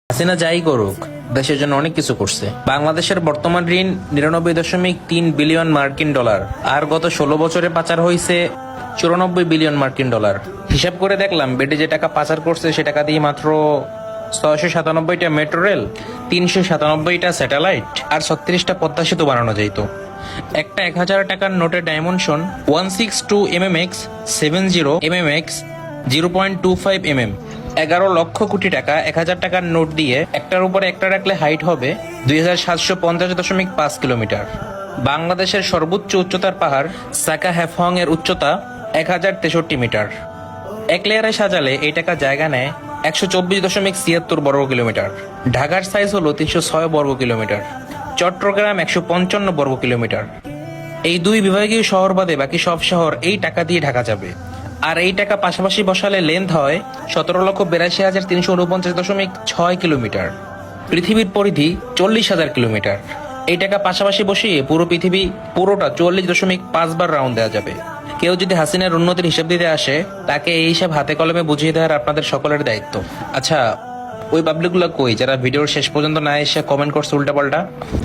হাসিনা যাই করুক, দেশের জন্য অনেক কিছু করছে। বাংলাদেশের বর্তমান ঋণ 99.3 বিলিয়ন মার্কিন ডলার, আর গত 16 বছরে পাচার হয়েছে 94 বিলিয়ন মার্কিন ডলার। হিসাব করে দেখলাম, বেটে যে টাকা পাচার করছে সে টাকা দিয়ে মাত্র 697টা মেট্রো রেল, 397টা স্যাটেলাইট আর 36টা পদ্মা সেতু বানানো যাইতো। একটা 1000 টাকার নোটের dimension 162 mm, 70 mm, 0.25 mm। 11 lakh crore টাকা 1000 টাকার নোট দিয়ে একটার উপরে একটা রাখলে হাইট হবে 2750.5 কিলোমিটার। বাংলাদেশের সর্বোচ্চ উচ্চতার পাহাড় সাকা হ্যাফং এর উচ্চতা 1063 মিটার। এক লেয়ারে সাজালে এই টাকা জায়গা নেয় 124.76 বর্গ কিলোমিটার। ঢাকার সাইজ হলো 306 বর্গ কিলোমিটার, চট্টগ্রাম 155 বর্গ কিলোমিটার। এই দুই বিভাগীয় শহর বাদে বাকি সব শহর এই টাকা দিয়ে ঢাকা যাবে। আর এই টাকা পাশাপাশি বসালে লেন্থ হয় 17,82,349.6 কিলোমিটার। পৃথিবীর পরিধি 40,000 কিলোমিটার। এই টাকা পাশাপাশি বসিয়ে পুরো পৃথিবী পুরোটা 44.5 বার রাউন্ড দেওয়া যাবে। কেউ যদি হাসিনার উন্নতির হিসাব দিতে আসে, তাকে এই হিসাব হাতে কলমে বুঝিয়ে দেওয়ার আপনাদের সকলের দায়িত্ব। আচ্ছা, ওই পাবলিকগুলো কই যারা ভিডিওর শেষ পর্যন্ত না এসে কমেন্ট করছে উল্টাপাল্টা?